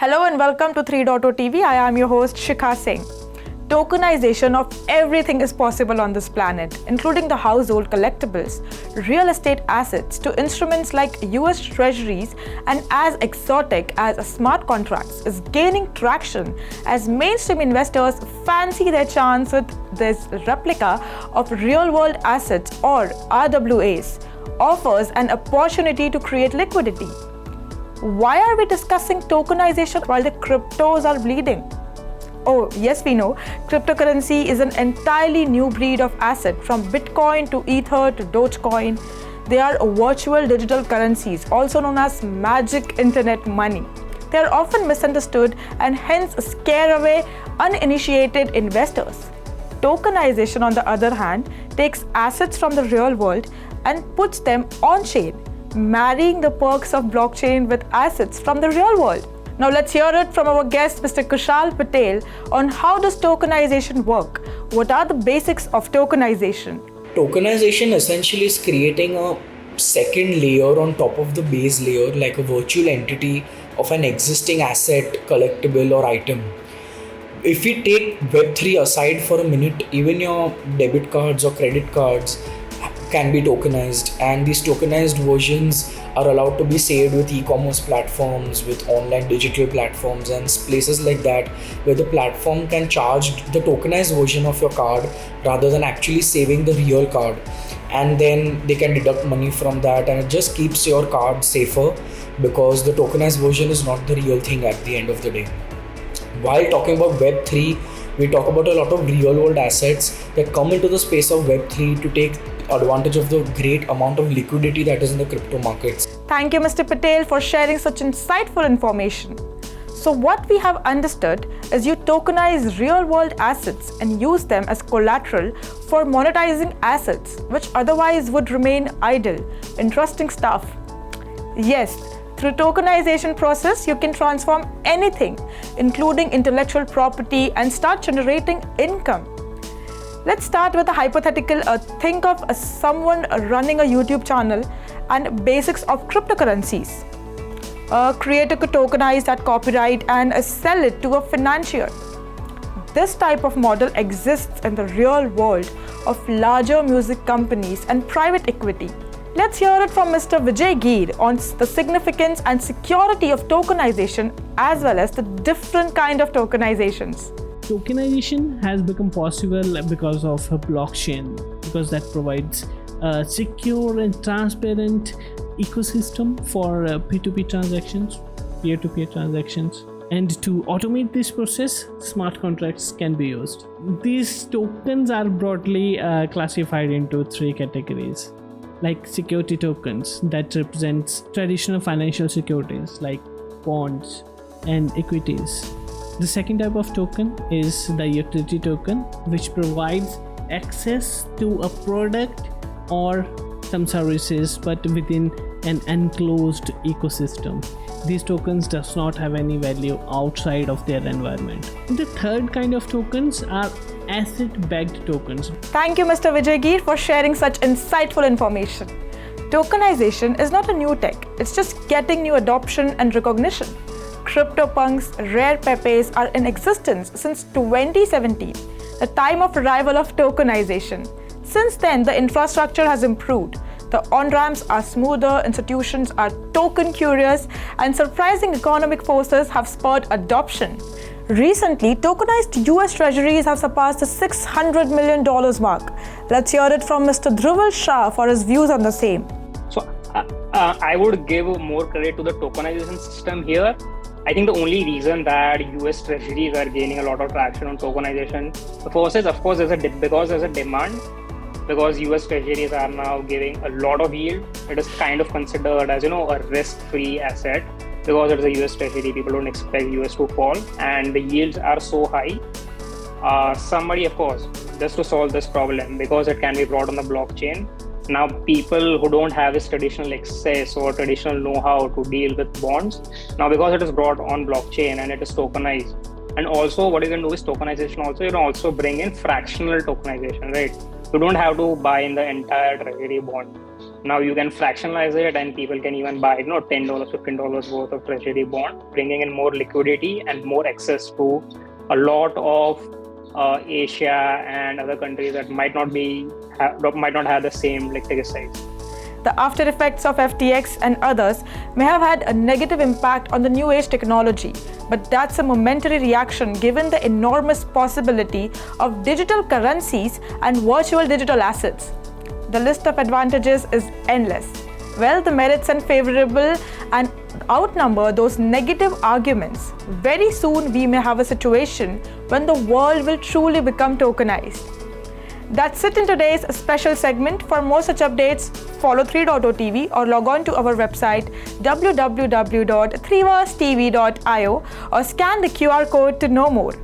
Hello and welcome to 3.0 TV. I am your host Shikha Singh. Tokenization of everything is possible on this planet, including the household collectibles, real estate assets to instruments like US Treasuries, and as exotic as smart contracts is gaining traction as mainstream investors fancy their chance with this replica of real-world assets or RWAs offers an opportunity to create liquidity. Why are we discussing tokenization while the cryptos are bleeding? Oh, yes, we know. Cryptocurrency is an entirely new breed of asset, from Bitcoin to Ether to Dogecoin. They are virtual digital currencies, also known as magic internet money. They are often misunderstood and hence scare away uninitiated investors. Tokenization, on the other hand, takes assets from the real world and puts them on-chain, marrying the perks of blockchain with assets from the real world. Now let's hear it from our guest, Mr. Kushal Patel, on how does tokenization work? What are the basics of tokenization? Tokenization essentially is creating a second layer on top of the base layer, like a virtual entity of an existing asset, collectible, or item. If we take Web3 aside for a minute, even your debit cards or credit cards can be tokenized, and these tokenized versions are allowed to be saved with e-commerce platforms, with online digital platforms and places like that, where the platform can charge the tokenized version of your card rather than actually saving the real card, and then they can deduct money from that, and it just keeps your card safer because the tokenized version is not the real thing at the end of the day. While talking about Web3, we talk about a lot of real world assets that come into the space of Web3 to take advantage of the great amount of liquidity that is in the crypto markets. Thank you, Mr. Patel, for sharing such insightful information. So what we have understood is you tokenize real world assets and use them as collateral for monetizing assets which otherwise would remain idle. Interesting stuff. Yes, through tokenization process, you can transform anything, including intellectual property, and start generating income. Let's start with a hypothetical. Think of someone running a YouTube channel and basics of cryptocurrencies. A creator could tokenize that copyright and sell it to a financier. This type of model exists in the real world of larger music companies and private equity. Let's hear it from Mr. Vijay Geer on the significance and security of tokenization, as well as the different kind of tokenizations. Tokenization has become possible because of a blockchain, because that provides a secure and transparent ecosystem for P2P transactions, peer-to-peer transactions. And to automate this process, smart contracts can be used. These tokens are broadly classified into three categories, like security tokens that represents traditional financial securities like bonds and equities. The second type of token is the utility token, which provides access to a product or some services but within an enclosed ecosystem. These tokens does not have any value outside of their environment. The third kind of tokens are asset-backed tokens. Thank you, Mr. Vijay Geer, for sharing such insightful information. Tokenization is not a new tech, it's just getting new adoption and recognition. CryptoPunks, Rare Pepes are in existence since 2017, the time of arrival of tokenization. Since then, the infrastructure has improved. The on-ramps are smoother, institutions are token curious, and surprising economic forces have spurred adoption. Recently, tokenized US Treasuries have surpassed the $600 million mark. Let's hear it from Mr. Dhruval Shah for his views on the same. So, I would give more credit to the tokenization system here. I think the only reason that US Treasuries are gaining a lot of traction on tokenization, the first is, of course, because there's a demand. Because US Treasuries are now giving a lot of yield, it is kind of considered as a risk-free asset. Because it is a US Treasury, people don't expect US to fall, and the yields are so high. Somebody, of course, just to solve this problem, because it can be brought on the blockchain. Now, people who don't have this traditional access or traditional know-how to deal with bonds, now because it is brought on blockchain and it is tokenized, and also what you can do is tokenization also, you can also bring in fractional tokenization, right? You don't have to buy in the entire treasury bond. Now you can fractionalize it, and people can even buy, $10, $15 worth of treasury bond, bringing in more liquidity and more access to a lot of Asia and other countries that might not have the same ticket size. The after effects of FTX and others may have had a negative impact on the new age technology, but that's a momentary reaction given the enormous possibility of digital currencies and virtual digital assets. The list of advantages is endless. Well, the merits and favorable and outnumber those negative arguments. Very soon we may have a situation when the world will truly become tokenized. That's it in today's special segment. For more such updates, follow 3.0 TV or log on to our website www.3versetv.io or scan the QR code to know more.